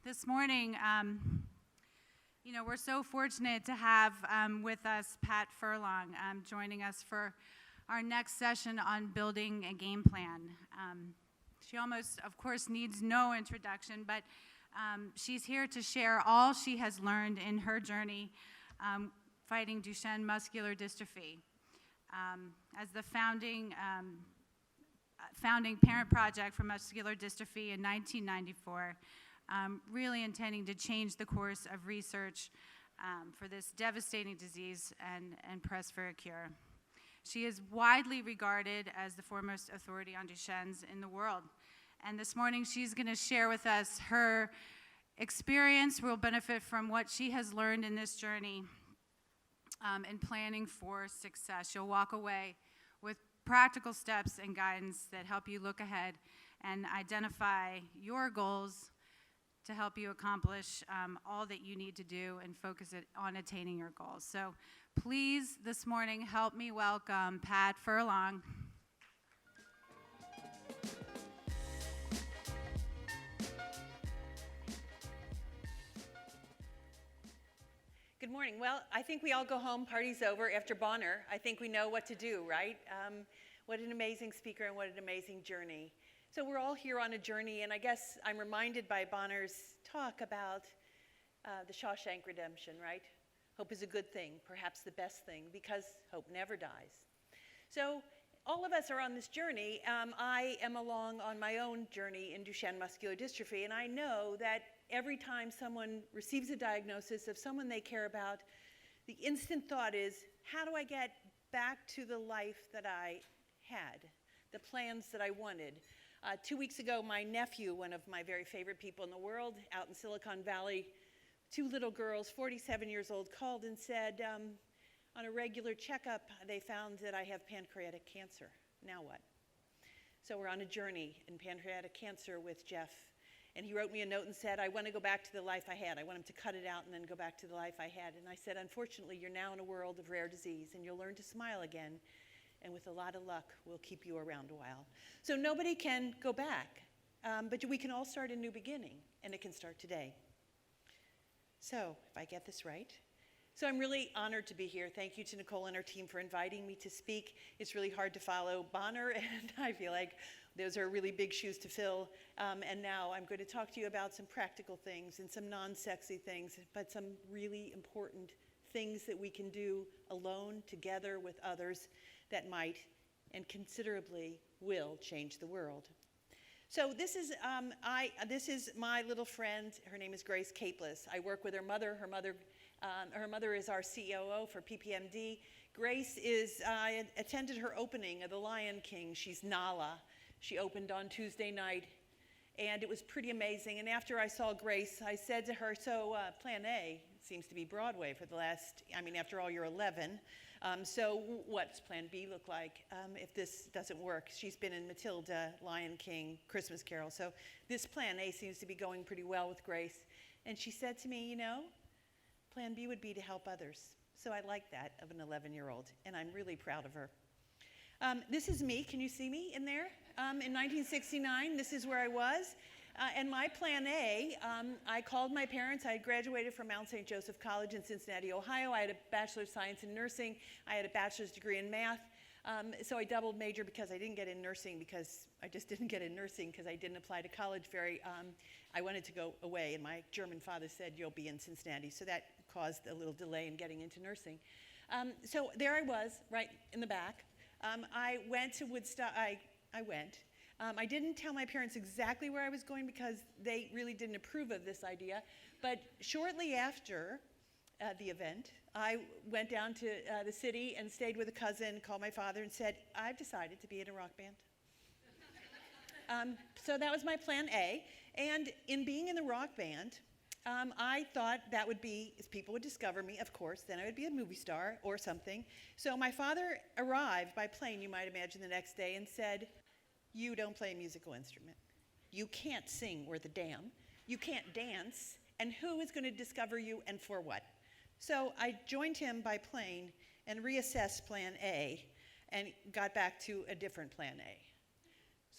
This morning, we're so fortunate to have with us Pat Furlong joining us for our next session on building a game plan. She almost, of course, needs no introduction, but she's here to share all she has learned in her journey fighting Duchenne muscular dystrophy. As the founding parent project for muscular dystrophy in 1994, really intending to change the course of research for this devastating disease and press for a cure. She is widely regarded as the foremost authority on Duchenne's in the world. And this morning she's going to share with us her experience. We'll benefit from what she has learned in this journey in planning for success. She'll walk away with practical steps and guidance that help you look ahead and identify your goals to help you accomplish all that you need to do and focus it on attaining your goals. So please, this morning, help me welcome Pat Furlong. Good morning. Well, I think we all go home, party's over, after Bonner. I think we know what to do, right? What an amazing speaker and what an amazing journey. So we're all here on a journey, and I guess I'm reminded by Bonner's talk about the Shawshank Redemption, right? Hope is a good thing, perhaps the best thing, because hope never dies. So all of us are on this journey. I am along on my own journey in Duchenne muscular dystrophy, and I know that every time someone receives a diagnosis of someone they care about, the instant thought is, how do I get back to the life that I had, the plans that I wanted? 2 weeks ago, my nephew, one of my very favorite people in the world, out in Silicon Valley, 2 little girls, 47 years old, called and said, on a regular checkup, they found that I have pancreatic cancer. Now what? So we're on a journey in pancreatic cancer with Jeff. And he wrote me a note and said, I want to go back to the life I had. I want him to cut it out and then go back to the life I had. And I said, unfortunately, you're now in a world of rare disease, and you'll learn to smile again. And with a lot of luck, we'll keep you around a while. So nobody can go back, but we can all start a new beginning, and it can start today. So, if I get this right. So I'm really honored to be here. Thank you to Nicole and her team for inviting me to speak. It's really hard to follow Bonner, and I feel like those are really big shoes to fill. And now I'm going to talk to you about some practical things and some non-sexy things, but some really important things that we can do alone, together with others, that might and considerably will change the world. So this is my little friend. Her name is Grace Capeless. I work with her mother. Her mother is our COO for PPMD. Grace I attended her opening of The Lion King. She's Nala. She opened on Tuesday night, and it was pretty amazing. And after I saw Grace, I said to her, so Plan A seems to be Broadway for the last, after all, you're 11. So what's Plan B look like if this doesn't work? She's been in Matilda, Lion King, Christmas Carol. So this Plan A seems to be going pretty well with Grace. And she said to me, Plan B would be to help others. So I like that of an 11-year-old, and I'm really proud of her. This is me. Can you see me in there? In 1969, this is where I was. And my Plan A, I called my parents. I had graduated from Mount St. Joseph College in Cincinnati, Ohio. I had a Bachelor of Science in Nursing. I had a bachelor's degree in math. So I doubled major because I didn't get in nursing because I didn't apply to college I wanted to go away, and my German father said, you'll be in Cincinnati. So that caused a little delay in getting into nursing. So there I was, right in the back. I went to Woodstock. I went. I didn't tell my parents exactly where I was going because they really didn't approve of this idea. But shortly after the event, I went down to the city and stayed with a cousin, called my father and said, I've decided to be in a rock band. So that was my Plan A. And in being in the rock band, I thought that would be, if people would discover me, of course, then I would be a movie star or something. So my father arrived by plane, you might imagine, the next day and said, you don't play a musical instrument. You can't sing worth a damn. You can't dance. And who is going to discover you and for what? So I joined him by plane and reassessed Plan A and got back to a different Plan A.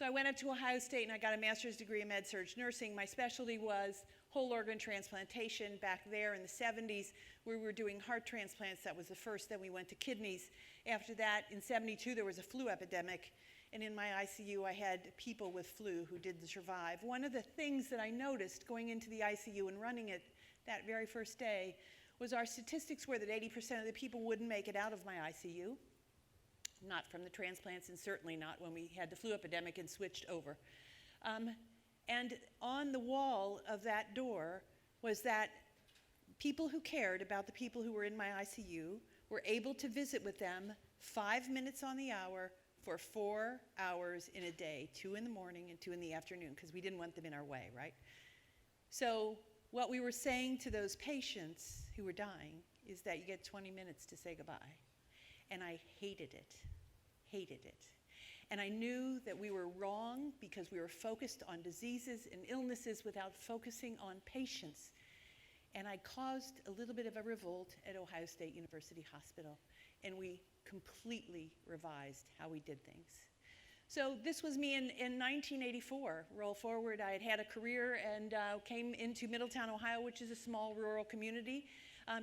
So I went up to Ohio State and I got a master's degree in med-surg nursing. My specialty was whole organ transplantation. Back there in the 70s, we were doing heart transplants. That was the first. Then we went to kidneys. After that, in 72, there was a flu epidemic. And in my ICU, I had people with flu who didn't survive. One of the things that I noticed going into the ICU and running it that very first day was our statistics were that 80% of the people wouldn't make it out of my ICU. Not from the transplants, and certainly not when we had the flu epidemic and switched over. And on the wall of that door was that people who cared about the people who were in my ICU were able to visit with them 5 minutes on the hour for 4 hours in a day, 2 in the morning and 2 in the afternoon, because we didn't want them in our way, right? So what we were saying to those patients who were dying is that you get 20 minutes to say goodbye. And I hated it, hated it. And I knew that we were wrong because we were focused on diseases and illnesses without focusing on patients. And I caused a little bit of a revolt at Ohio State University Hospital, and we completely revised how we did things. So this was me in 1984. Roll forward, I had had a career and came into Middletown, Ohio, which is a small rural community.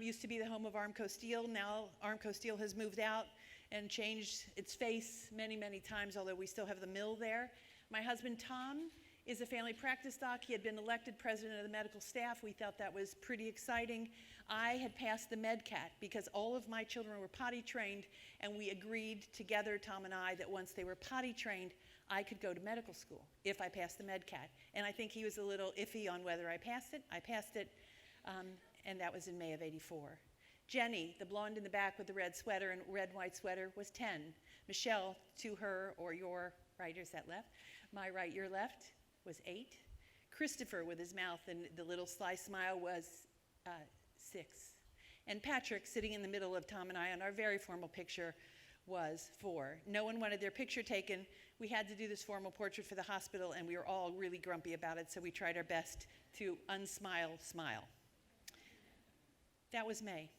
Used to be the home of Armco Steel. Now Armco Steel has moved out and changed its face many, many times, although we still have the mill there. My husband, Tom, is a family practice doc. He had been elected president of the medical staff. We thought that was pretty exciting. I had passed the MedCat because all of my children were potty trained, and we agreed together, Tom and I, that once they were potty trained, I could go to medical school if I passed the MedCat. And I think he was a little iffy on whether I passed it. I passed it, and that was in May of '84. Jenny, the blonde in the back with the red sweater and red and white sweater, was 10. Michelle, to her or your right, or is that left? My right, your left, was 8. Christopher, with his mouth and the little sly smile, was 6. And Patrick, sitting in the middle of Tom and I on our very formal picture, was 4. No one wanted their picture taken. We had to do this formal portrait for the hospital, and we were all really grumpy about it, so we tried our best to unsmile, smile. That was May.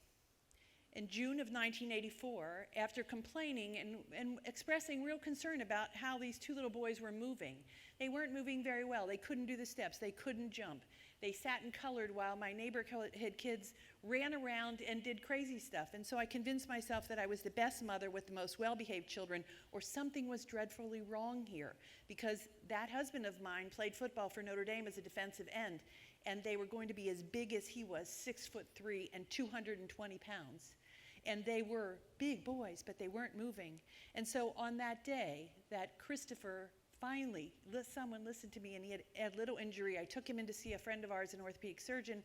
In June of 1984, after complaining and expressing real concern about how these 2 little boys were moving, they weren't moving very well. They couldn't do the steps. They couldn't jump. They sat and colored while my neighborhood kids ran around and did crazy stuff. And so I convinced myself that I was the best mother with the most well-behaved children, or something was dreadfully wrong here, because that husband of mine played football for Notre Dame as a defensive end, and they were going to be as big as he was, 6'3" and 220 pounds. And they were big boys, but they weren't moving. And so on that day, that Christopher finally, someone listened to me, and he had a little injury. I took him in to see a friend of ours, an orthopedic surgeon,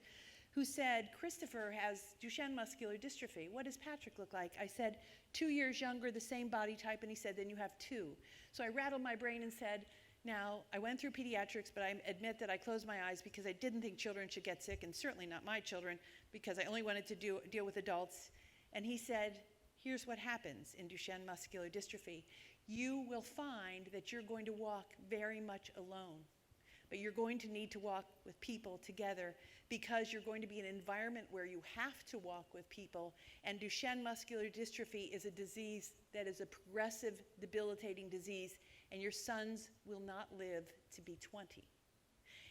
who said, Christopher has Duchenne muscular dystrophy. What does Patrick look like? I said, 2 years younger, the same body type, and he said, then you have 2. So I rattled my brain and said, now, I went through pediatrics, but I admit that I closed my eyes because I didn't think children should get sick, and certainly not my children, because I only wanted to deal with adults. And he said, here's what happens in Duchenne muscular dystrophy. You will find that you're going to walk very much alone, but you're going to need to walk with people together because you're going to be in an environment where you have to walk with people. And Duchenne muscular dystrophy is a disease that is a progressive, debilitating disease, and your sons will not live to be 20.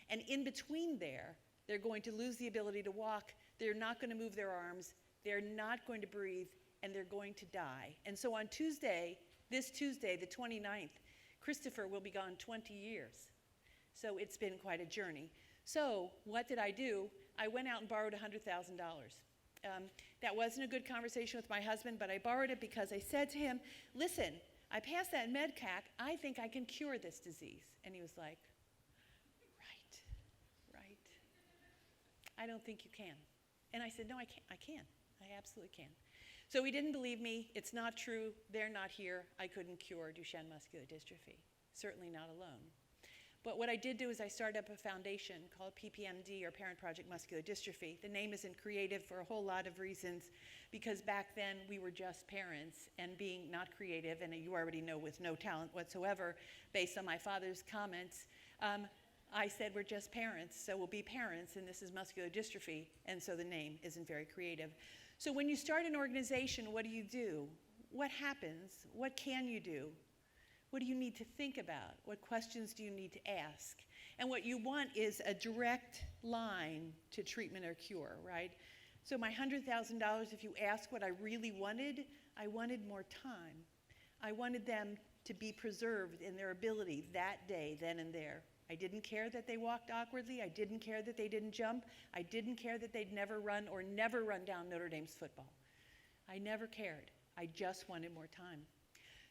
And in between there, they're going to lose the ability to walk, they're not going to move their arms, they're not going to breathe, and they're going to die. And so on Tuesday, this Tuesday, the 29th, Christopher will be gone 20 years. So it's been quite a journey. So what did I do? I went out and borrowed $100,000. That wasn't a good conversation with my husband, but I borrowed it because I said to him, listen, I passed that MedCat. I think I can cure this disease. And he was like, right. I don't think you can. And I said, no, I can. I absolutely can. So he didn't believe me. It's not true. They're not here. I couldn't cure Duchenne muscular dystrophy. Certainly not alone. But what I did do is I started up a foundation called PPMD, or Parent Project Muscular Dystrophy. The name isn't creative for a whole lot of reasons, because back then we were just parents, and being not creative, and you already know with no talent whatsoever, based on my father's comments, I said we're just parents, so we'll be parents, and this is muscular dystrophy, and so the name isn't very creative. So when you start an organization, what do? What happens? What can you do? What do you need to think about? What questions do you need to ask? And what you want is a direct line to treatment or cure, right? So my $100,000, if you ask what I really wanted, I wanted more time. I wanted them to be preserved in their ability that day, then and there. I didn't care that they walked awkwardly. I didn't care that they didn't jump. I didn't care that they'd never run or never run down Notre Dame's football. I never cared. I just wanted more time.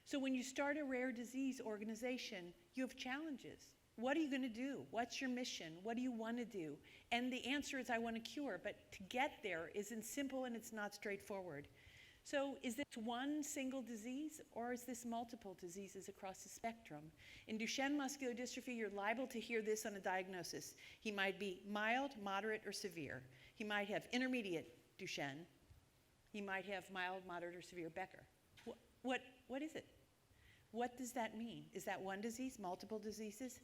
So when you start a rare disease organization, you have challenges. What are you going to do? What's your mission? What do you want to do? And the answer is I want to cure, but to get there isn't simple and it's not straightforward. So is this one single disease, or is this multiple diseases across the spectrum? In Duchenne muscular dystrophy, you're liable to hear this on a diagnosis. He might be mild, moderate, or severe. He might have intermediate Duchenne. He might have mild, moderate, or severe Becker. What is it? What does that mean? Is that one disease, multiple diseases?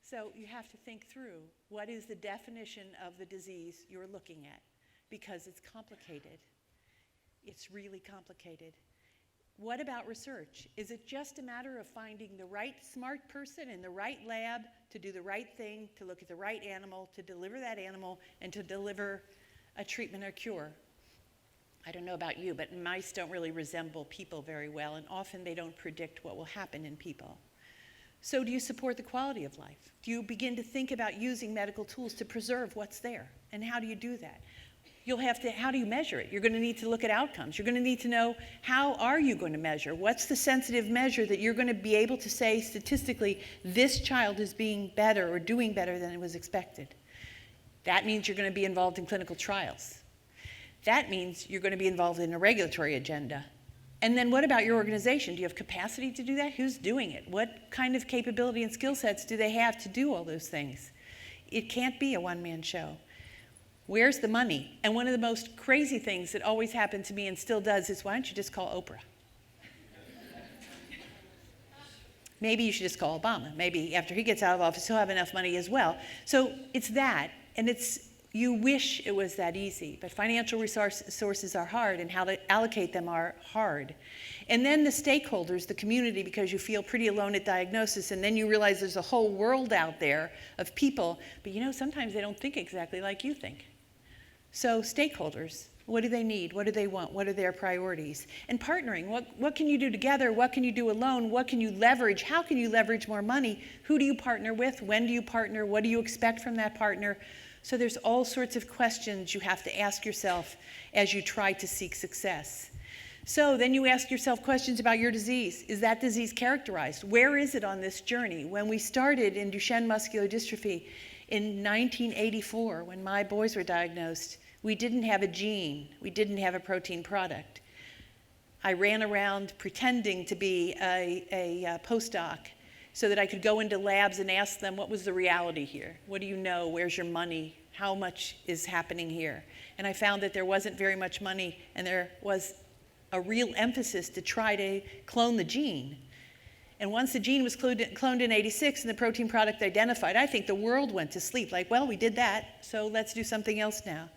So you have to think through what is the definition of the disease you're looking at, because it's complicated. It's really complicated. What about research? Is it just a matter of finding the right smart person in the right lab to do the right thing, to look at the right animal, to deliver that animal, and to deliver a treatment or cure? I don't know about you, but mice don't really resemble people very well, and often they don't predict what will happen in people. So do you support the quality of life? Do you begin to think about using medical tools to preserve what's there? And how do you do that? How do you measure it? You're going to need to look at outcomes. You're going to need to know, how are you going to measure? What's the sensitive measure that you're going to be able to say statistically, this child is being better or doing better than it was expected? That means you're going to be involved in clinical trials. That means you're going to be involved in a regulatory agenda. And then what about your organization? Do you have capacity to do that? Who's doing it? What kind of capability and skill sets do they have to do all those things? It can't be a one-man show. Where's the money? And one of the most crazy things that always happened to me and still does is, why don't you just call Oprah? Maybe you should just call Obama. Maybe after he gets out of office, he'll have enough money as well. So it's that, and you wish it was that easy, but financial resources are hard, and how to allocate them are hard. And then the stakeholders, the community, because you feel pretty alone at diagnosis, and then you realize there's a whole world out there of people, but sometimes they don't think exactly like you think. So stakeholders, what do they need? What do they want? What are their priorities? And partnering, what can you do together? What can you do alone? What can you leverage? How can you leverage more money? Who do you partner with? When do you partner? What do you expect from that partner? So there's all sorts of questions you have to ask yourself as you try to seek success. So then you ask yourself questions about your disease. Is that disease characterized? Where is it on this journey? When we started in Duchenne muscular dystrophy in 1984, when my boys were diagnosed, we didn't have a gene. We didn't have a protein product. I ran around pretending to be a postdoc so that I could go into labs and ask them, what was the reality here? What do you know? Where's your money? How much is happening here? And I found that there wasn't very much money, and there was a real emphasis to try to clone the gene. And once the gene was cloned in '86 and the protein product identified, I think the world went to sleep. Like, well, we did that, so let's do something else now.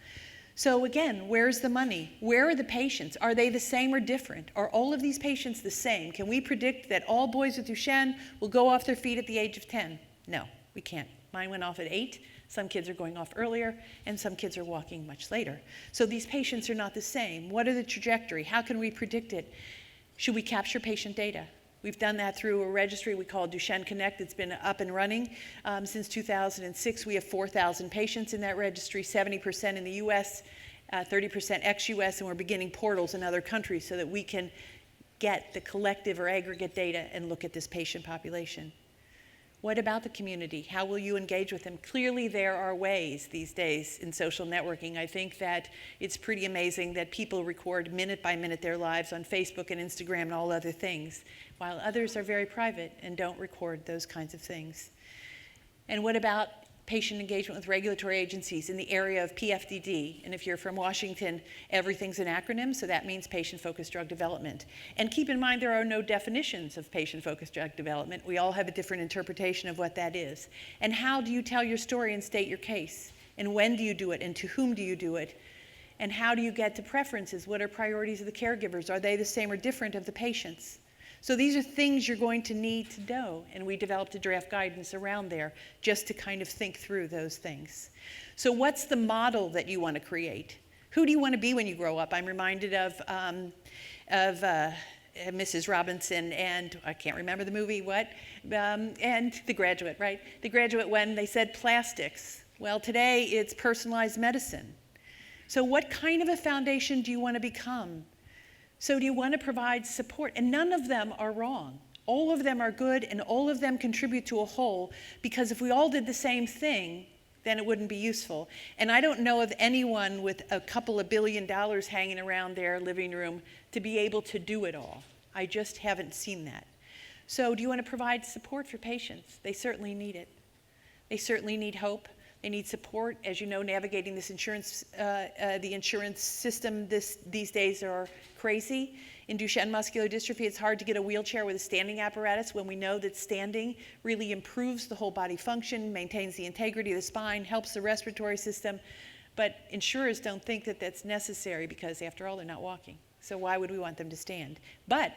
So again, where's the money? Where are the patients? Are they the same or different? Are all of these patients the same? Can we predict that all boys with Duchenne will go off their feet at the age of 10? No, we can't. Mine went off at 8. Some kids are going off earlier, and some kids are walking much later. So these patients are not the same. What are the trajectory? How can we predict it? Should we capture patient data? We've done that through a registry we call Duchenne Connect. It's been up and running since 2006. We have 4,000 patients in that registry, 70% in the US, 30% ex-US, and we're beginning portals in other countries so that we can get the collective or aggregate data and look at this patient population. What about the community? How will you engage with them? Clearly, there are ways these days in social networking. I think that it's pretty amazing that people record minute by minute their lives on Facebook and Instagram and all other things, while others are very private and don't record those kinds of things. And what about patient engagement with regulatory agencies in the area of PFDD? And if you're from Washington, everything's an acronym, so that means patient-focused drug development. And keep in mind, there are no definitions of patient-focused drug development. We all have a different interpretation of what that is. And how do you tell your story and state your case? And when do you do it? And to whom do you do it? And how do you get to preferences? What are priorities of the caregivers? Are they the same or different of the patients? So these are things you're going to need to know, and we developed a draft guidance around there just to kind of think through those things. So what's the model that you want to create? Who do you want to be when you grow up? I'm reminded of Mrs. Robinson and, I can't remember the movie, and The Graduate, right? The Graduate, when they said plastics. Well, today it's personalized medicine. So what kind of a foundation do you want to become? So do you want to provide support? And none of them are wrong. All of them are good, and all of them contribute to a whole, because if we all did the same thing, then it wouldn't be useful. And I don't know of anyone with a couple of $1 billion hanging around their living room to be able to do it all. I just haven't seen that. So do you want to provide support for patients? They certainly need it. They certainly need hope. They need support. As you know, navigating this the insurance system these days are crazy. In Duchenne muscular dystrophy, it's hard to get a wheelchair with a standing apparatus when we know that standing really improves the whole body function, maintains the integrity of the spine, helps the respiratory system. But insurers don't think that that's necessary because, after all, they're not walking. So why would we want them to stand? But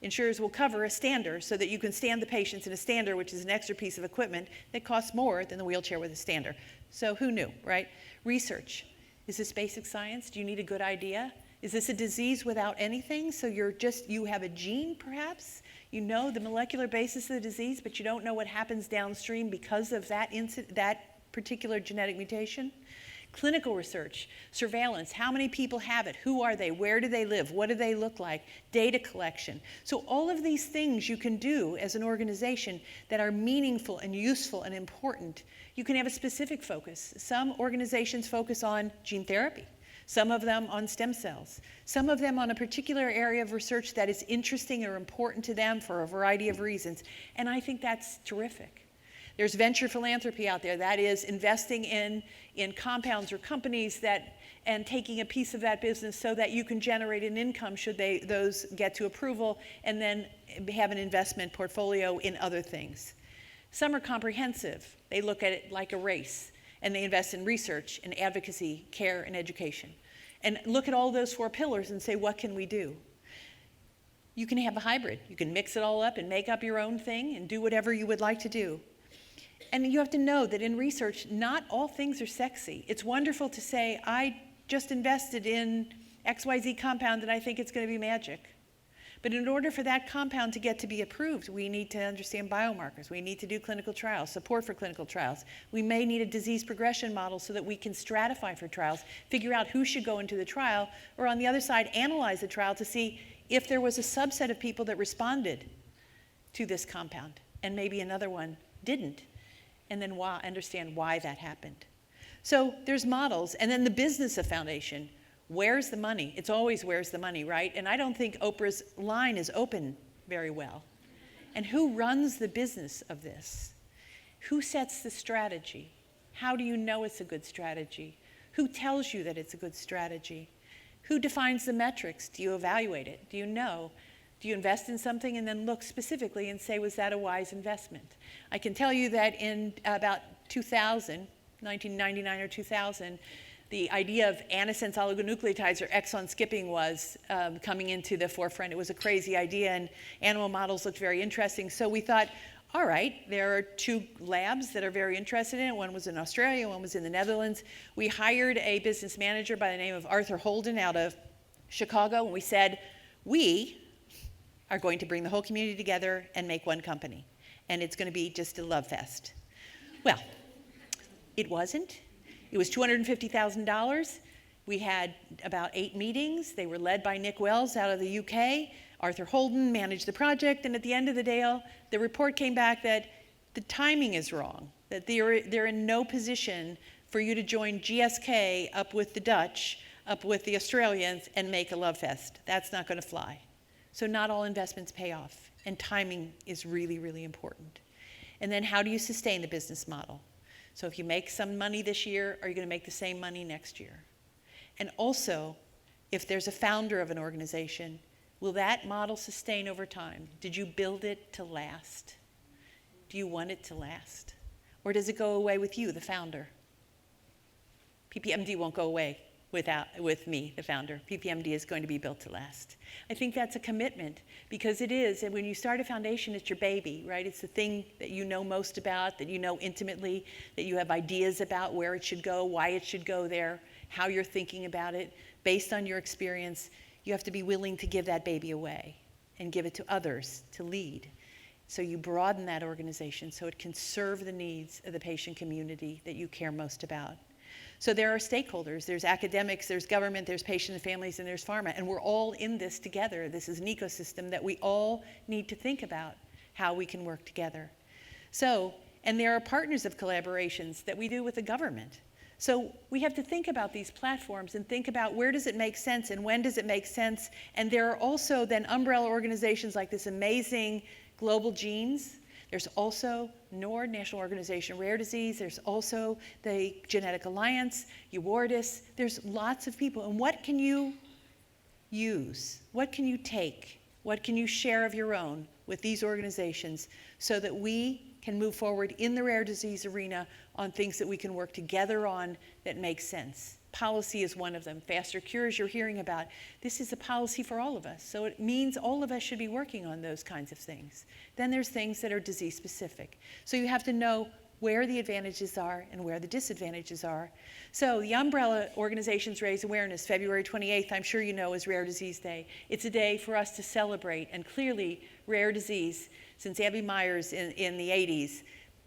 insurers will cover a stander so that you can stand the patients in a stander, which is an extra piece of equipment that costs more than the wheelchair with a stander. So who knew, right? Research. Is this basic science? Do you need a good idea? Is this a disease without anything? So you have a gene, perhaps? You know the molecular basis of the disease, but you don't know what happens downstream because of that particular genetic mutation? Clinical research, surveillance, how many people have it, who are they, where do they live, what do they look like, data collection. So all of these things you can do as an organization that are meaningful and useful and important. You can have a specific focus. Some organizations focus on gene therapy, some of them on stem cells, some of them on a particular area of research that is interesting or important to them for a variety of reasons. And I think that's terrific. There's venture philanthropy out there, that is investing in compounds or companies and taking a piece of that business so that you can generate an income should those get to approval, and then have an investment portfolio in other things. Some are comprehensive. They look at it like a race, and they invest in research and advocacy, care, and education. And look at all those 4 pillars and say, what can we do? You can have a hybrid. You can mix it all up and make up your own thing and do whatever you would like to do. And you have to know that in research, not all things are sexy. It's wonderful to say, I just invested in XYZ compound and I think it's going to be magic. But in order for that compound to get to be approved, we need to understand biomarkers. We need to do clinical trials, support for clinical trials. We may need a disease progression model so that we can stratify for trials, figure out who should go into the trial, or on the other side, analyze the trial to see if there was a subset of people that responded to this compound, and maybe another one didn't. And then understand why that happened. So there's models, and then the business of foundation. Where's the money? It's always where's the money, right? And I don't think Oprah's line is open very well. And who runs the business of this? Who sets the strategy? How do you know it's a good strategy? Who tells you that it's a good strategy? Who defines the metrics? Do you evaluate it? Do you know? Do you invest in something and then look specifically and say, was that a wise investment? I can tell you that in about 2000, 1999 or 2000, the idea of antisense oligonucleotides or exon skipping was coming into the forefront. It was a crazy idea, and animal models looked very interesting. So we thought, all right, there are 2 labs that are very interested in it. One was in Australia, one was in the Netherlands. We hired a business manager by the name of Arthur Holden out of Chicago, and we said, we are going to bring the whole community together and make one company. And it's going to be just a love fest. Well, it wasn't. It was $250,000. We had about 8 meetings. They were led by Nick Wells out of the UK. Arthur Holden managed the project. And at the end of the day, the report came back that the timing is wrong, that they're in no position for you to join GSK up with the Dutch, up with the Australians, and make a love fest. That's not going to fly. So not all investments pay off. And timing is really, really important. And then how do you sustain the business model? So if you make some money this year, are you going to make the same money next year? And also, if there's a founder of an organization, will that model sustain over time? Did you build it to last? Do you want it to last? Or does it go away with you, the founder? PPMD won't go away with me, the founder. PPMD is going to be built to last. I think that's a commitment because it is. And when you start a foundation, it's your baby, right? It's the thing that you know most about, that you know intimately, that you have ideas about where it should go, why it should go there, how you're thinking about it. Based on your experience, you have to be willing to give that baby away and give it to others to lead. So you broaden that organization so it can serve the needs of the patient community that you care most about. So there are stakeholders, there's academics, there's government, there's patient and families, and there's pharma, and we're all in this together. This is an ecosystem that we all need to think about how we can work together. So, and there are partners of collaborations that we do with the government. So we have to think about these platforms and think about where does it make sense and when does it make sense. And there are also then umbrella organizations like this amazing Global Genes. There's also NORD, National Organization of Rare Disease. There's also the Genetic Alliance, Ewardis. There's lots of people. And what can you use? What can you take? What can you share of your own with these organizations so that we can move forward in the rare disease arena on things that we can work together on that make sense? Policy is one of them. Faster cures you're hearing about. This is a policy for all of us. So it means all of us should be working on those kinds of things. Then there's things that are disease specific. So you have to know where the advantages are and where the disadvantages are. So the umbrella organizations raise awareness. February 28th, I'm sure you know, is Rare Disease Day. It's a day for us to celebrate. And clearly, rare disease, since Abby Myers in the 80s,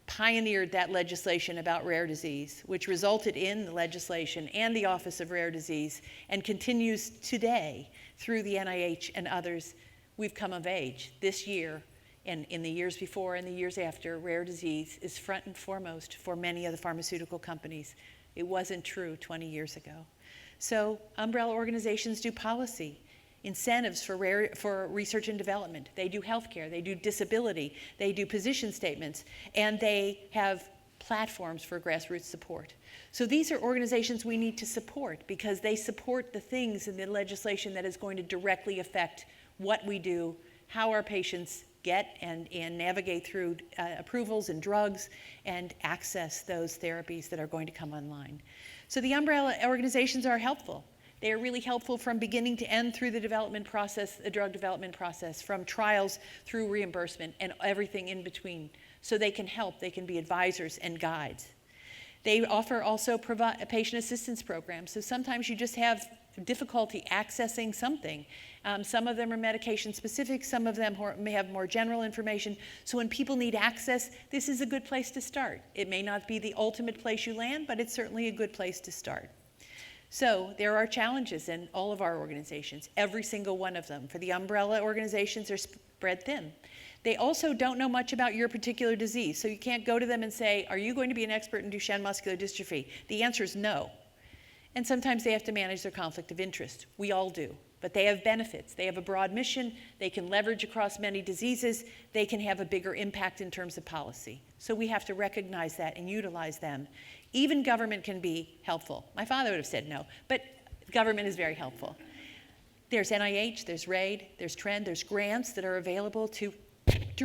pioneered that legislation about rare disease, which resulted in the legislation and the Office of Rare Disease, and continues today through the NIH and others. We've come of age this year, and in the years before and the years after, rare disease is front and foremost for many of the pharmaceutical companies. It wasn't true 20 years ago. So umbrella organizations do policy, incentives for research and development. They do healthcare, they do disability, they do position statements, and they have platforms for grassroots support. So these are organizations we need to support because they support the things in the legislation that is going to directly affect what we do, how our patients get and navigate through approvals and drugs and access those therapies that are going to come online. So the umbrella organizations are helpful. They are really helpful from beginning to end through the development process, the drug development process, from trials through reimbursement and everything in between. So they can help, they can be advisors and guides. They offer also patient assistance programs. So sometimes you just have difficulty accessing something. Some of them are medication specific, some of them may have more general information. So when people need access, this is a good place to start. It may not be the ultimate place you land, but it's certainly a good place to start. So there are challenges in all of our organizations, every single one of them. For the umbrella organizations, they're spread thin. They also don't know much about your particular disease, so you can't go to them and say, are you going to be an expert in Duchenne muscular dystrophy? The answer is no. And sometimes they have to manage their conflict of interest. We all do. But they have benefits. They have a broad mission. They can leverage across many diseases. They can have a bigger impact in terms of policy. So we have to recognize that and utilize them. Even government can be helpful. My father would have said no, but government is very helpful. There's NIH, there's RAID, there's TREND, there's grants that are available to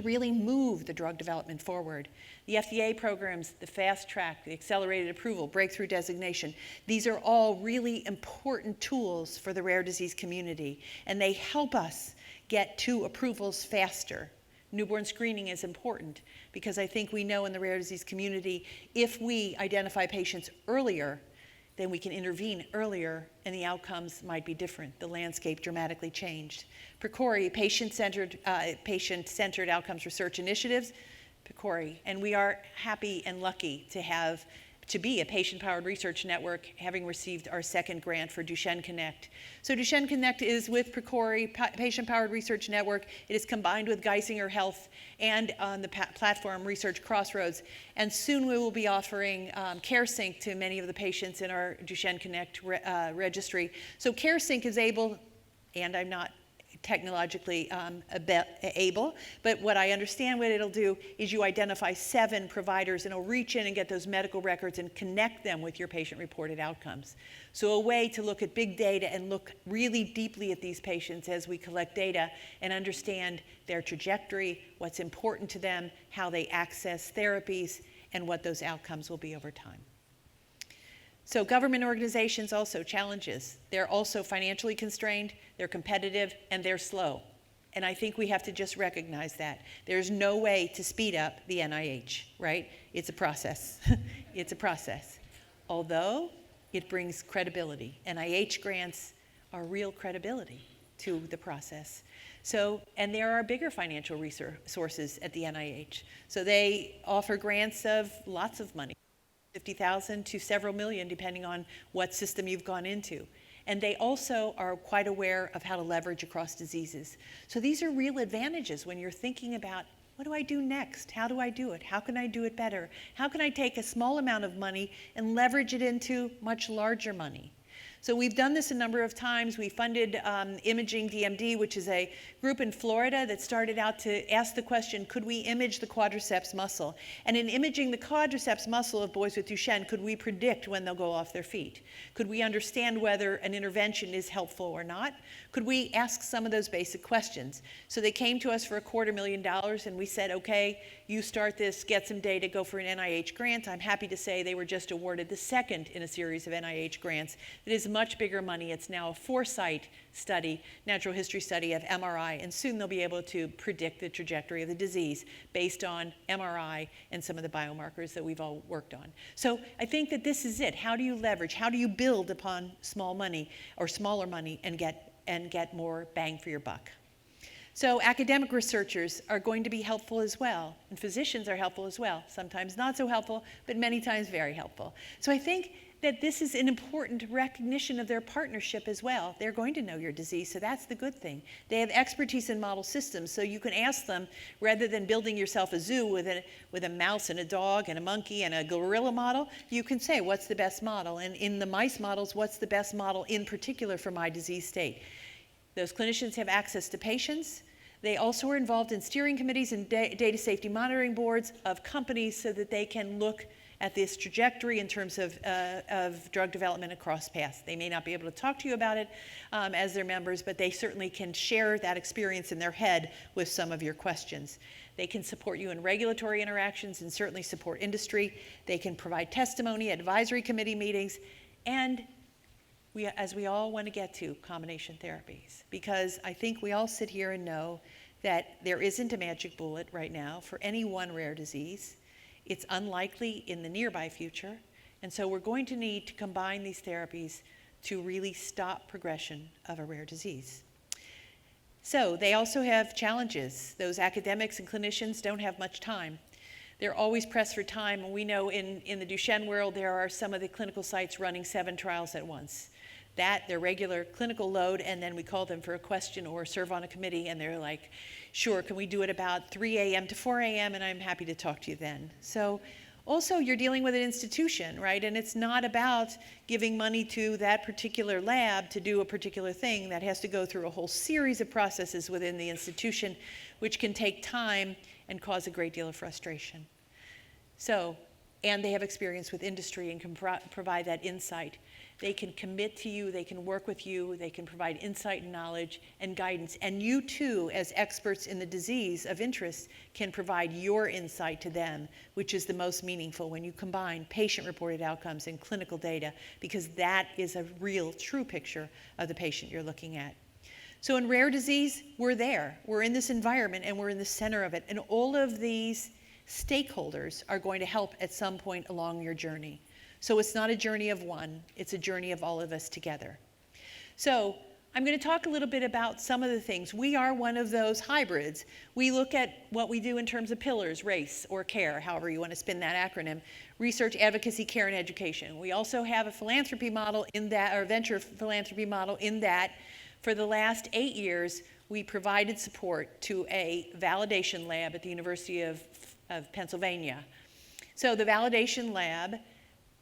really move the drug development forward. The FDA programs, the fast track, the accelerated approval, breakthrough designation, these are all really important tools for the rare disease community, and they help us get to approvals faster. Newborn screening is important because I think we know in the rare disease community, if we identify patients earlier, then we can intervene earlier and the outcomes might be different. The landscape dramatically changed. PCORI, patient-centered outcomes research initiatives, PCORI, and we are happy and lucky to be a patient-powered research network, having received our second grant for Duchenne Connect. So Duchenne Connect is with PCORI, Patient-Powered Research Network. It is combined with Geisinger Health and on the platform Research Crossroads. And soon we will be offering CareSync to many of the patients in our Duchenne Connect registry. So CareSync is able, and I'm not technologically able, but what I understand what it'll do is you identify 7 providers and it'll reach in and get those medical records and connect them with your patient-reported outcomes. So a way to look at big data and look really deeply at these patients as we collect data and understand their trajectory, what's important to them, how they access therapies, and what those outcomes will be over time. So government organizations also challenges. They're also financially constrained, they're competitive, and they're slow. And I think we have to just recognize that. There's no way to speed up the NIH, right? It's a process. It's a process. Although it brings credibility. NIH grants are real credibility to the process. So, and there are bigger financial resources at the NIH. So they offer grants of lots of money, 50,000 to several million, depending on what system you've gone into. And they also are quite aware of how to leverage across diseases. So these are real advantages when you're thinking about, what do I do next? How do I do it? How can I do it better? How can I take a small amount of money and leverage it into much larger money? So we've done this a number of times. We funded Imaging DMD, which is a group in Florida that started out to ask the question, could we image the quadriceps muscle? And in imaging the quadriceps muscle of boys with Duchenne, could we predict when they'll go off their feet? Could we understand whether an intervention is helpful or not? Could we ask some of those basic questions? So they came to us for $250,000, and we said, okay, you start this, get some data, go for an NIH grant. I'm happy to say they were just awarded the second in a series of NIH grants. It is much bigger money. It's now a 4-site study, natural history study of MRI, and soon they'll be able to predict the trajectory of the disease based on MRI and some of the biomarkers that we've all worked on. So I think that this is it. How do you leverage? How do you build upon small money or smaller money and get more bang for your buck? So academic researchers are going to be helpful as well, and physicians are helpful as well. Sometimes not so helpful, but many times very helpful. So I think that this is an important recognition of their partnership as well. They're going to know your disease, so that's the good thing. They have expertise in model systems, so you can ask them, rather than building yourself a zoo with a mouse and a dog and a monkey and a gorilla model, you can say, what's the best model? And in the mice models, what's the best model in particular for my disease state? Those clinicians have access to patients. They also are involved in steering committees and data safety monitoring boards of companies so that they can look at this trajectory in terms of drug development across paths. They may not be able to talk to you about it as their members, but they certainly can share that experience in their head with some of your questions. They can support you in regulatory interactions and certainly support industry. They can provide testimony at advisory committee meetings, and as we all want to get to combination therapies, because I think we all sit here and know that there isn't a magic bullet right now for any one rare disease. It's unlikely in the nearby future, and so we're going to need to combine these therapies to really stop progression of a rare disease. So they also have challenges. Those academics and clinicians don't have much time. They're always pressed for time, and we know in the Duchenne world there are some of the clinical sites running 7 trials at once. Their regular clinical load, and then we call them for a question or serve on a committee, and they're like, sure, can we do it about 3 a.m. to 4 a.m., and I'm happy to talk to you then. So also you're dealing with an institution, right? And it's not about giving money to that particular lab to do a particular thing. That has to go through a whole series of processes within the institution, which can take time and cause a great deal of frustration. So, and they have experience with industry and can provide that insight. They can commit to you, they can work with you, they can provide insight and knowledge and guidance. And you too, as experts in the disease of interest, can provide your insight to them, which is the most meaningful when you combine patient-reported outcomes and clinical data, because that is a real, true picture of the patient you're looking at. So in rare disease, we're there. We're in this environment and we're in the center of it. And all of these stakeholders are going to help at some point along your journey. So it's not a journey of one, it's a journey of all of us together. So I'm going to talk a little bit about some of the things. We are one of those hybrids. We look at what we do in terms of pillars, race or care, however you want to spin that acronym, research, advocacy, care, and education. We also have a philanthropy model in that, or venture philanthropy model in that for the last 8 years, we provided support to a validation lab at the University of Pennsylvania. So the validation lab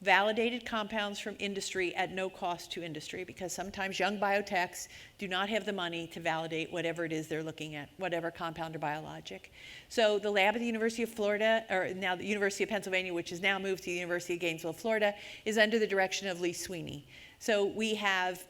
validated compounds from industry at no cost to industry, because sometimes young biotechs do not have the money to validate whatever it is they're looking at, whatever compound or biologic. So the lab at the University of Florida, or now the University of Pennsylvania, which has now moved to the University of Gainesville, Florida, is under the direction of Lee Sweeney. So we have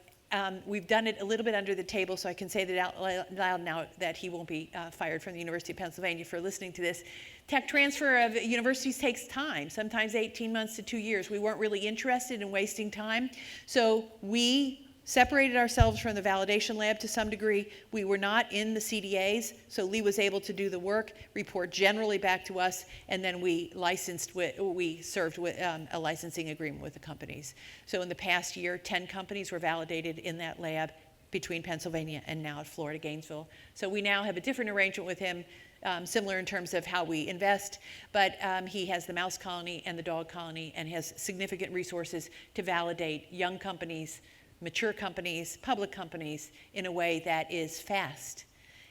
We've done it a little bit under the table, so I can say that out loud now that he won't be fired from the University of Pennsylvania for listening to this. Tech transfer of universities takes time, sometimes 18 months to 2 years. We weren't really interested in wasting time, so we separated ourselves from the validation lab to some degree. We were not in the CDAs, so Lee was able to do the work, report generally back to us, and then we served with a licensing agreement with the companies. So in the past year, 10 companies were validated in that lab between Pennsylvania and now at Florida Gainesville. So we now have a different arrangement with him, similar in terms of how we invest, but he has the mouse colony and the dog colony and has significant resources to validate young companies, mature companies, public companies, in a way that is fast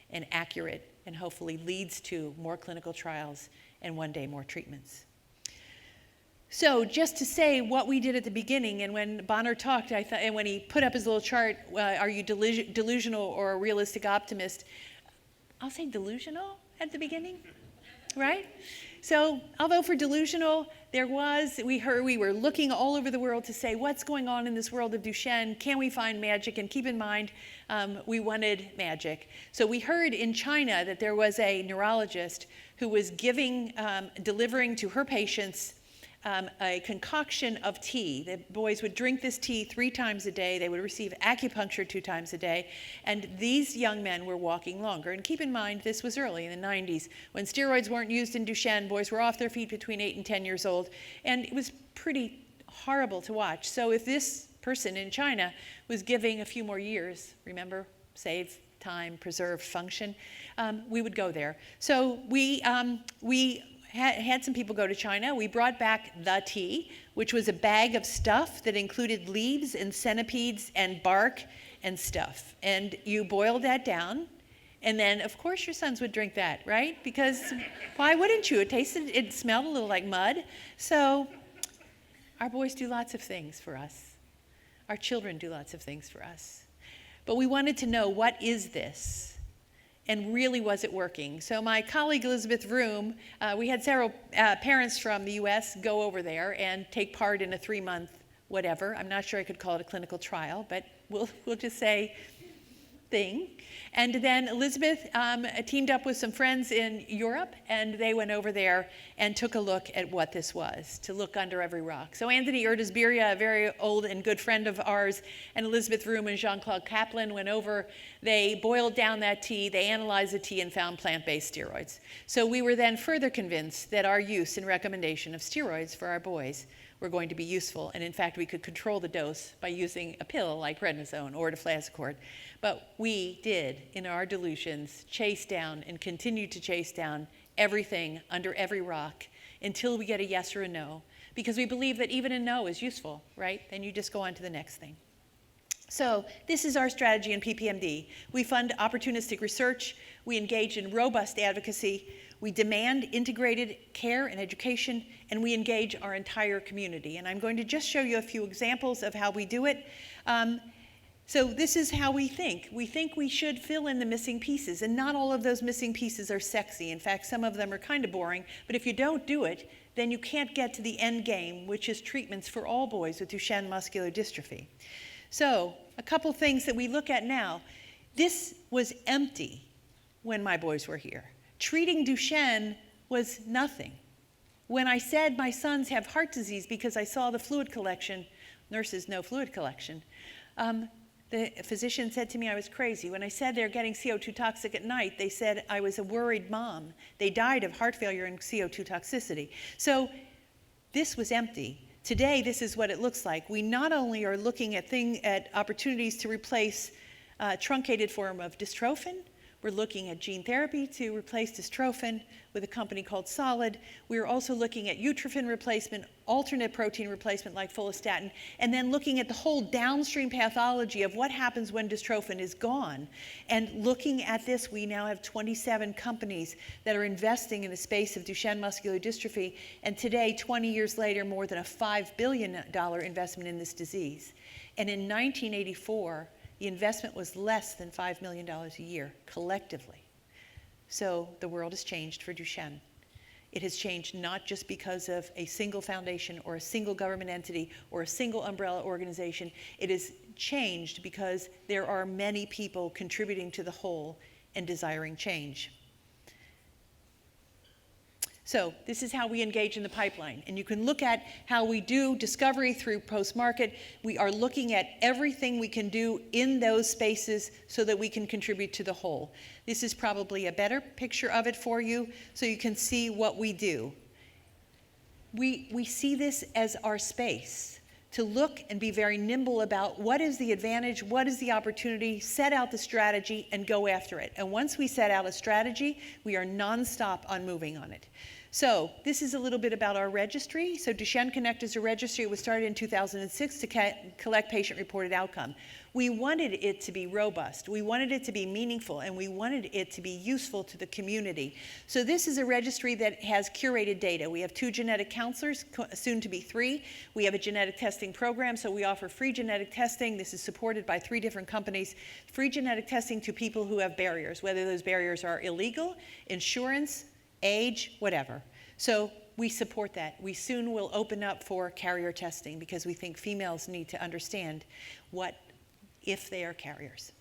and accurate and hopefully leads to more clinical trials and one day more treatments. So just to say what we did at the beginning, and when Bonner talked, I thought, and when he put up his little chart, are you delusional or a realistic optimist? I'll say delusional at the beginning, right? So I'll vote for delusional. We were looking all over the world to say, what's going on in this world of Duchenne? Can we find magic? And keep in mind, we wanted magic. So we heard in China that there was a neurologist who was delivering to her patients a concoction of tea. The boys would drink this tea 3 times a day. They would receive acupuncture 2 times a day. And these young men were walking longer. And keep in mind, this was early in the 90s. When steroids weren't used in Duchenne, boys were off their feet between 8 and 10 years old. And it was pretty horrible to watch. So if this person in China was giving a few more years, remember, save time, preserve function, we would go there. So we had some people go to China. We brought back the tea, which was a bag of stuff that included leaves and centipedes and bark and stuff. And you boiled that down, and then, of course, your sons would drink that, right? Because why wouldn't you? It smelled a little like mud. So our boys do lots of things for us. Our children do lots of things for us. But we wanted to know, what is this? And really, was it working? So my colleague Elizabeth Vroom, we had several parents from the US go over there and take part in a 3-month whatever. I'm not sure I could call it a clinical trial, but we'll just say thing. And then Elizabeth teamed up with some friends in Europe, and they went over there and took a look at what this was, to look under every rock. So Anthony Erdesbiria, a very old and good friend of ours, and Elizabeth Vroom and Jean-Claude Kaplan went over. They boiled down that tea, they analyzed the tea, and found plant-based steroids. So we were then further convinced that our use and recommendation of steroids for our boys were going to be useful. And in fact, we could control the dose by using a pill like prednisone or deflazacort. But we did, in our delusions, chase down and continue to chase down everything under every rock until we get a yes or a no, because we believe that even a no is useful, right? Then you just go on to the next thing. So this is our strategy in PPMD. We fund opportunistic research, we engage in robust advocacy, we demand integrated care and education, and we engage our entire community. And I'm going to just show you a few examples of how we do it. So this is how we think. We think we should fill in the missing pieces, and not all of those missing pieces are sexy. In fact, some of them are kind of boring, but if you don't do it, then you can't get to the end game, which is treatments for all boys with Duchenne muscular dystrophy. So a couple things that we look at now. This was empty when my boys were here. Treating Duchenne was nothing. When I said my sons have heart disease because I saw the fluid collection, nurses know fluid collection, the physician said to me I was crazy. When I said they're getting CO2 toxic at night, they said I was a worried mom. They died of heart failure and CO2 toxicity. So this was empty. Today, this is what it looks like. We not only are looking at opportunities to replace truncated form of dystrophin, we're looking at gene therapy to replace dystrophin with a company called Solid. We're also looking at utrophin replacement, alternate protein replacement like follistatin, and then looking at the whole downstream pathology of what happens when dystrophin is gone. And looking at this, we now have 27 companies that are investing in the space of Duchenne muscular dystrophy, and today, 20 years later, more than a $5 billion investment in this disease. And in 1984, the investment was less than $5 million a year, collectively. So the world has changed for Duchenne. It has changed not just because of a single foundation or a single government entity or a single umbrella organization. It has changed because there are many people contributing to the whole and desiring change. So this is how we engage in the pipeline. And you can look at how we do discovery through post-market. We are looking at everything we can do in those spaces so that we can contribute to the whole. This is probably a better picture of it for you so you can see what we do. We see this as our space to look and be very nimble about what is the advantage, what is the opportunity, set out the strategy, and go after it. And once we set out a strategy, we are nonstop on moving on it. So this is a little bit about our registry. So Duchenne Connect is a registry. It was started in 2006 to collect patient-reported outcome. We wanted it to be robust. We wanted it to be meaningful, and we wanted it to be useful to the community. So this is a registry that has curated data. We have 2 genetic counselors, soon to be 3. We have a genetic testing program, so we offer free genetic testing. This is supported by 3 different companies. Free genetic testing to people who have barriers, whether those barriers are illegal, insurance, age, whatever. So we support that. We soon will open up for carrier testing because we think females need to understand what if they are carriers.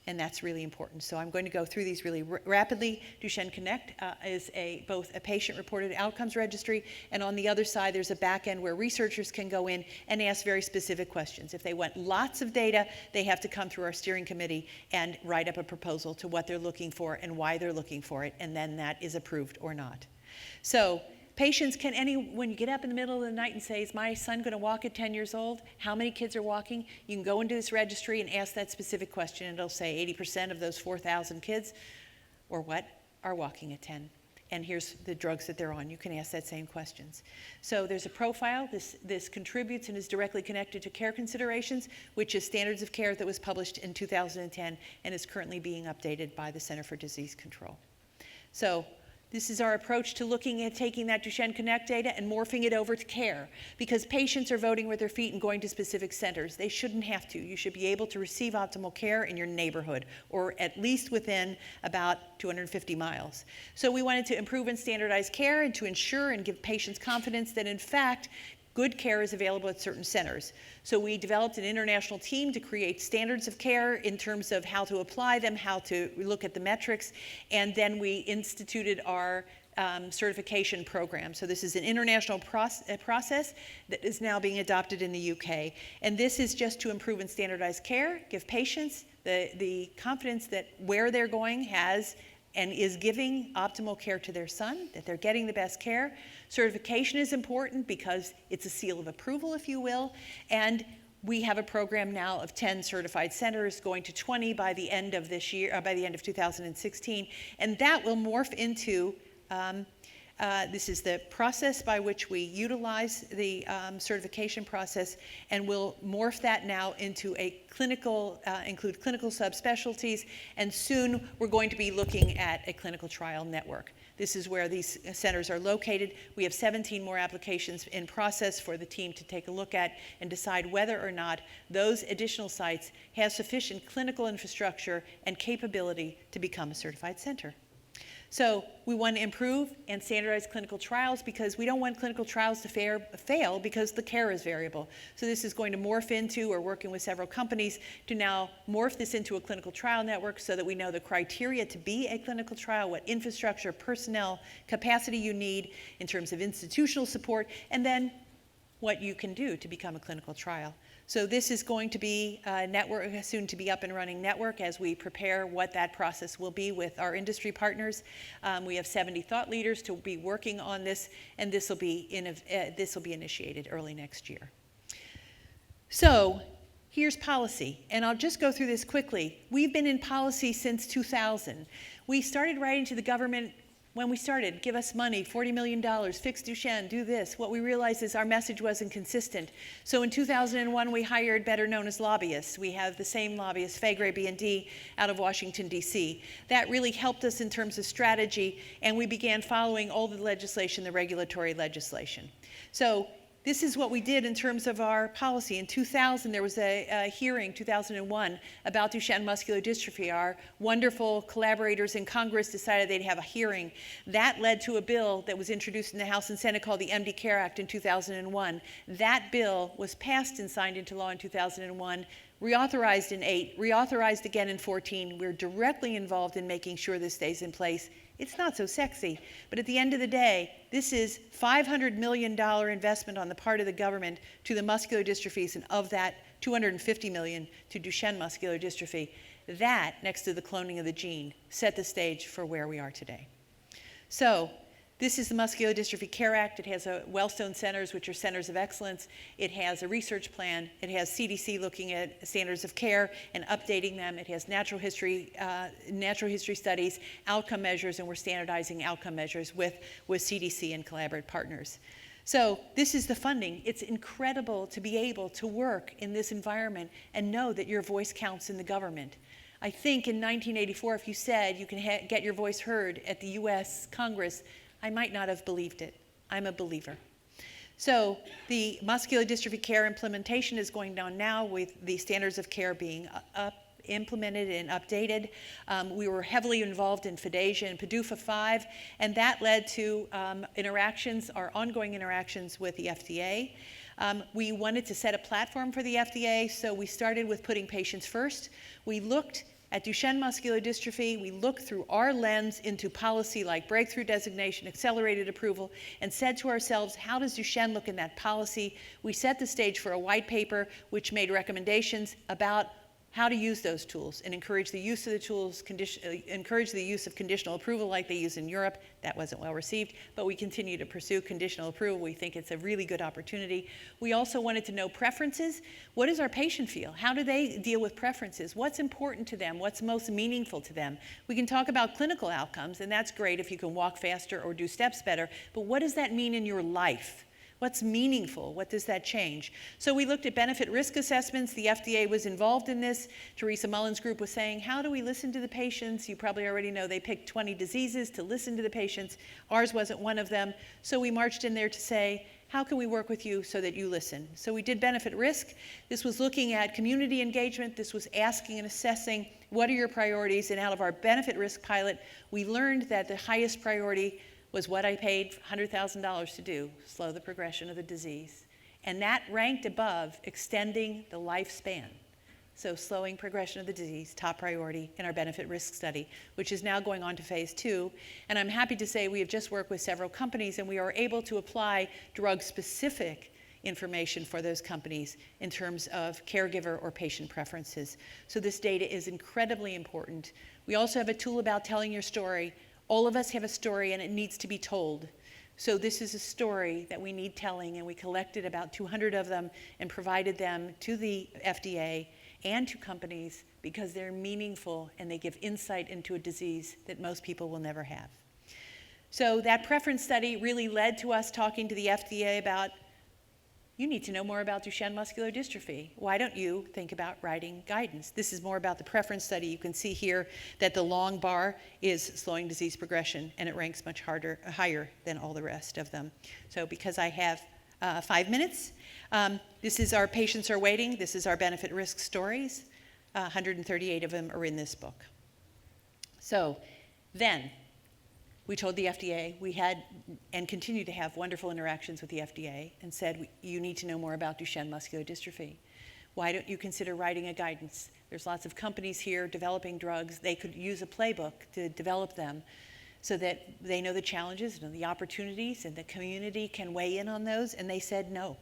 And that's really important. So I'm going to go through these really rapidly. Duchenne Connect is both a patient-reported outcomes registry, and on the other side, there's a back end where researchers can go in and ask very specific questions. If they want lots of data, they have to come through our steering committee and write up a proposal to what they're looking for and why they're looking for it, and then that is approved or not. So patients can, when you get up in the middle of the night and say, is my son going to walk at 10 years old? How many kids are walking? You can go into this registry and ask that specific question, and it'll say 80% of those 4,000 kids, or what, are walking at 10. And here's the drugs that they're on. You can ask that same questions. So there's a profile. This contributes and is directly connected to care considerations, which is standards of care that was published in 2010 and is currently being updated by the Center for Disease Control. So this is our approach to looking at taking that Duchenne Connect data and morphing it over to care, because patients are voting with their feet and going to specific centers. They shouldn't have to. You should be able to receive optimal care in your neighborhood, or at least within about 250 miles. So we wanted to improve and standardize care and to ensure and give patients confidence that, in fact, good care is available at certain centers. So we developed an international team to create standards of care in terms of how to apply them, how to look at the metrics, and then we instituted our certification program. So this is an international process that is now being adopted in the UK. And this is just to improve and standardize care, give patients the confidence that where they're going has and is giving optimal care to their son, that they're getting the best care. Certification is important because it's a seal of approval, if you will, and we have a program now of 10 certified centers, going to 20 by the end of this year, by the end of 2016, and that will morph into, this is the process by which we utilize the certification process, and we'll morph that now into a clinical, include clinical subspecialties, and soon we're going to be looking at a clinical trial network. This is where these centers are located. We have 17 more applications in process for the team to take a look at and decide whether or not those additional sites have sufficient clinical infrastructure and capability to become a certified center. So we want to improve and standardize clinical trials because we don't want clinical trials to fail because the care is variable. So this is going to morph into, or working with several companies, to now morph this into a clinical trial network so that we know the criteria to be a clinical trial, what infrastructure, personnel, capacity you need in terms of institutional support, and then what you can do to become a clinical trial. So this is going to be a network, soon to be up and running network, as we prepare what that process will be with our industry partners. We have 70 thought leaders to be working on this, and this will be initiated early next year. So here's policy, and I'll just go through this quickly. We've been in policy since 2000. We started writing to the government when we started, give us money, $40 million, fix Duchenne, do this. What we realized is our message wasn't consistent. So in 2001, we hired better known as lobbyists. We have the same lobbyists, Faegre B&D, out of Washington, D.C. That really helped us in terms of strategy, and we began following all the legislation, the regulatory legislation. So this is what we did in terms of our policy. In 2000, there was a hearing, 2001, about Duchenne muscular dystrophy. Our wonderful collaborators in Congress decided they'd have a hearing. That led to a bill that was introduced in the House and Senate called the MD CARE Act in 2001. That bill was passed and signed into law in 2001, reauthorized in 8, reauthorized again in 14. We're directly involved in making sure this stays in place. It's not so sexy, but at the end of the day, this is $500 million investment on the part of the government to the muscular dystrophies, and of that, $250 million to Duchenne muscular dystrophy. That, next to the cloning of the gene, set the stage for where we are today. So, this is the Muscular Dystrophy Care Act. It has Wellstone Centers, which are centers of excellence. It has a research plan. It has CDC looking at standards of care and updating them. It has natural history studies, outcome measures, and we're standardizing outcome measures with CDC and collaborative partners. So this is the funding. It's incredible to be able to work in this environment and know that your voice counts in the government. I think in 1984, if you said you can get your voice heard at the US Congress, I might not have believed it. I'm a believer. So the muscular dystrophy care implementation is going on now with the standards of care being implemented and updated. We were heavily involved in FDASIA and PDUFA 5, and that led to our ongoing interactions with the FDA. We wanted to set a platform for the FDA, so we started with putting patients first. We looked at Duchenne muscular dystrophy. We looked through our lens into policy like breakthrough designation, accelerated approval, and said to ourselves, how does Duchenne look in that policy? We set the stage for a white paper which made recommendations about how to use those tools and encourage the use of the tools, encourage the use of conditional approval like they use in Europe. That wasn't well received, but we continue to pursue conditional approval. We think it's a really good opportunity. We also wanted to know preferences. What does our patient feel? How do they deal with preferences? What's important to them? What's most meaningful to them? We can talk about clinical outcomes, and that's great if you can walk faster or do steps better, but what does that mean in your life? What's meaningful? What does that change? So we looked at benefit risk assessments. The FDA was involved in this. Teresa Mullen's group was saying, how do we listen to the patients? You probably already know they picked 20 diseases to listen to the patients. Ours wasn't one of them. So we marched in there to say, how can we work with you so that you listen? So we did benefit risk. This was looking at community engagement. This was asking and assessing, what are your priorities? And out of our benefit risk pilot, we learned that the highest priority was what I paid $100,000 to do, slow the progression of the disease. And that ranked above extending the lifespan. So slowing progression of the disease, top priority in our benefit risk study, which is now going on to phase 2. And I'm happy to say we have just worked with several companies and we are able to apply drug-specific information for those companies in terms of caregiver or patient preferences. So this data is incredibly important. We also have a tool about telling your story. All of us have a story and it needs to be told. So this is a story that we need telling, and we collected about 200 of them and provided them to the FDA and to companies because they're meaningful and they give insight into a disease that most people will never have. So that preference study really led to us talking to the FDA about, you need to know more about Duchenne muscular dystrophy. Why don't you think about writing guidance? This is more about the preference study. You can see here that the long bar is slowing disease progression, and it ranks much higher than all the rest of them. So because I have 5 minutes, this is our patients are waiting. This is our benefit risk stories. 138 of them are in this book. So then, we told the FDA, we had and continue to have wonderful interactions with the FDA and said, you need to know more about Duchenne muscular dystrophy. Why don't you consider writing a guidance? There's lots of companies here developing drugs. They could use a playbook to develop them so that they know the challenges and the opportunities and the community can weigh in on those. And they said, no,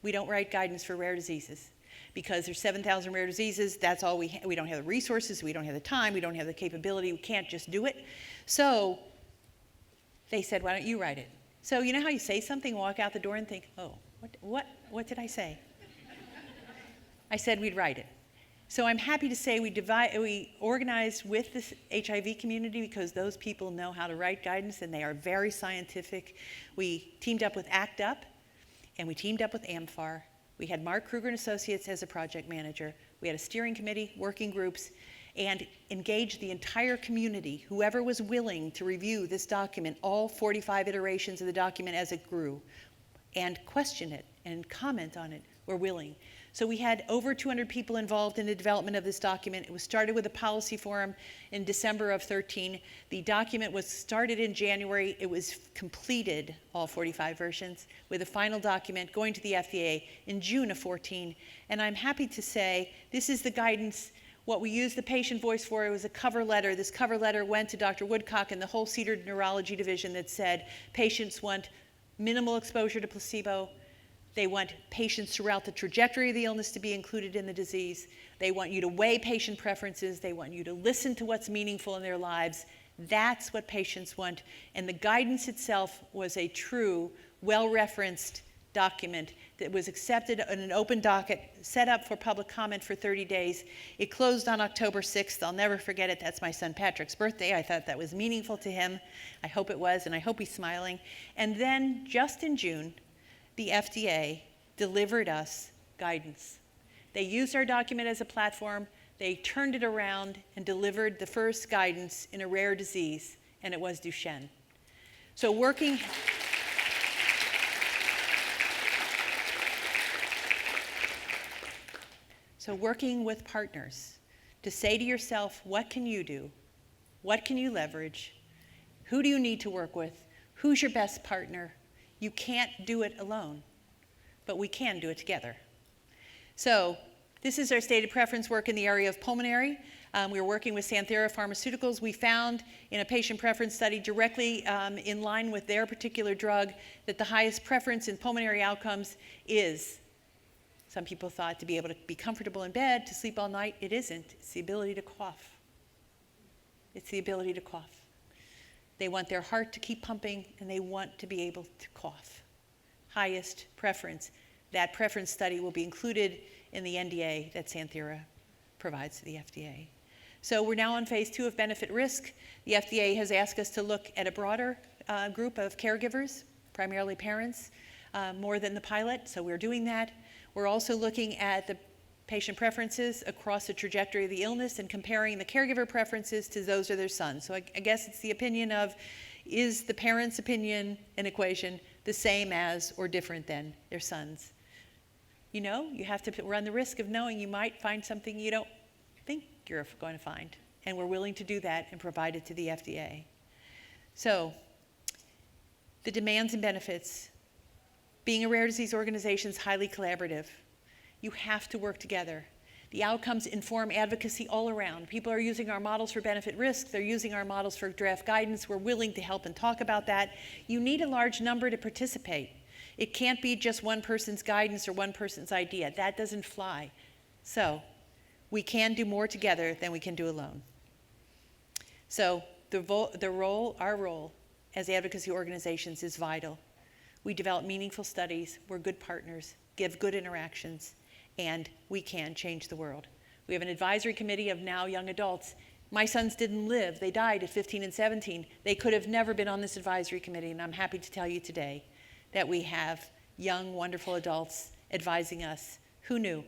we don't write guidance for rare diseases because there's 7,000 rare diseases. That's all we don't have the resources. We don't have the time. We don't have the capability. We can't just do it. So they said, why don't you write it? So you know how you say something, walk out the door and think, oh, what did I say? I said we'd write it. So I'm happy to say we organized with the HIV community because those people know how to write guidance and they are very scientific. We teamed up with ACT UP and we teamed up with AMFAR. We had Mark Kruger and Associates as a project manager. We had a steering committee, working groups, and engaged the entire community, whoever was willing to review this document, all 45 iterations of the document as it grew, and question it and comment on it. We're willing. So we had over 200 people involved in the development of this document. It was started with a policy forum in December of 13. The document was started in January. It was completed, all 45 versions, with a final document going to the FDA in June of 14. And I'm happy to say this is the guidance. What we used the patient voice for, it was a cover letter. This cover letter went to Dr. Woodcock and the whole Cedar Neurology Division that said patients want minimal exposure to placebo. They want patients throughout the trajectory of the illness to be included in the disease. They want you to weigh patient preferences. They want you to listen to what's meaningful in their lives. That's what patients want. And the guidance itself was a true, well-referenced document that was accepted in an open docket, set up for public comment for 30 days. It closed on October 6th. I'll never forget it. That's my son Patrick's birthday. I thought that was meaningful to him. I hope it was, and I hope he's smiling. And then, just in June, the FDA delivered us guidance. They used our document as a platform. They turned it around and delivered the first guidance in a rare disease, and it was Duchenne. So working with partners to say to yourself, what can you do? What can you leverage? Who do you need to work with? Who's your best partner? You can't do it alone, but we can do it together. So this is our stated preference work in the area of pulmonary. We were working with Santhera Pharmaceuticals. We found in a patient preference study directly in line with their particular drug that the highest preference in pulmonary outcomes is, some people thought, to be able to be comfortable in bed, to sleep all night. It isn't. It's the ability to cough. It's the ability to cough. They want their heart to keep pumping, and they want to be able to cough. Highest preference. That preference study will be included in the NDA that Santhera provides to the FDA. So we're now on phase 2 of benefit risk. The FDA has asked us to look at a broader group of caregivers, primarily parents, more than the pilot, so we're doing that. We're also looking at the patient preferences across the trajectory of the illness and comparing the caregiver preferences to those of their sons. So I guess it's the opinion of, is the parent's opinion and equation the same as or different than their son's? You know, you have to run the risk of knowing you might find something you don't think you're going to find. And we're willing to do that and provide it to the FDA. So, the demands and benefits. Being a rare disease organization is highly collaborative. You have to work together. The outcomes inform advocacy all around. People are using our models for benefit risk. They're using our models for draft guidance. We're willing to help and talk about that. You need a large number to participate. It can't be just one person's guidance or one person's idea. That doesn't fly. So we can do more together than we can do alone. So our role as advocacy organizations is vital. We develop meaningful studies. We're good partners, give good interactions, and we can change the world. We have an advisory committee of now young adults. My sons didn't live. They died at 15 and 17. They could have never been on this advisory committee, and I'm happy to tell you today that we have young, wonderful adults advising us. Who knew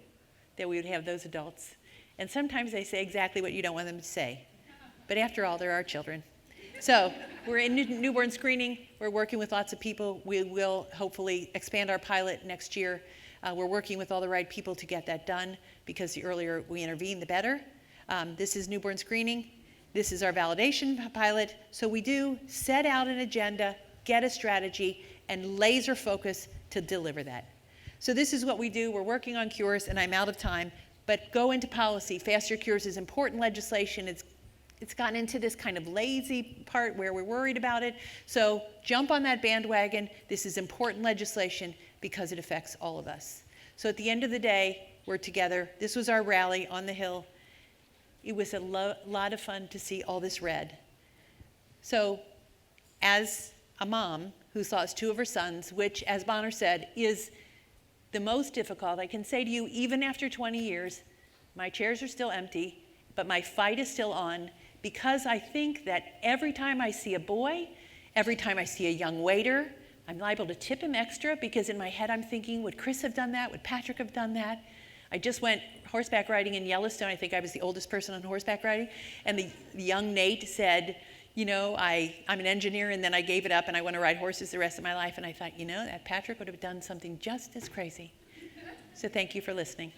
that we would have those adults? And sometimes they say exactly what you don't want them to say. But after all, they're our children. So we're in newborn screening. We're working with lots of people. We will hopefully expand our pilot next year. We're working with all the right people to get that done, because the earlier we intervene, the better. This is newborn screening. This is our validation pilot. So we do set out an agenda, get a strategy, and laser focus to deliver that. So this is what we do. We're working on cures, and I'm out of time, but go into policy. Faster cures is important legislation. It's gotten into this kind of lazy part where we're worried about it. So jump on that bandwagon. This is important legislation because it affects all of us. So at the end of the day, we're together. This was our rally on the Hill. It was a lot of fun to see all this red. So as a mom who lost 2 of her sons, which, as Bonner said, is the most difficult, I can say to you, even after 20 years, my chairs are still empty, but my fight is still on, because I think that every time I see a boy, every time I see a young waiter, I'm liable to tip him extra, because in my head I'm thinking, would Chris have done that? Would Patrick have done that? I just went horseback riding in Yellowstone. I think I was the oldest person on horseback riding. And the young Nate said, you know, I'm an engineer and then I gave it up and I want to ride horses the rest of my life. And I thought, you know, that Patrick would have done something just as crazy. So thank you for listening.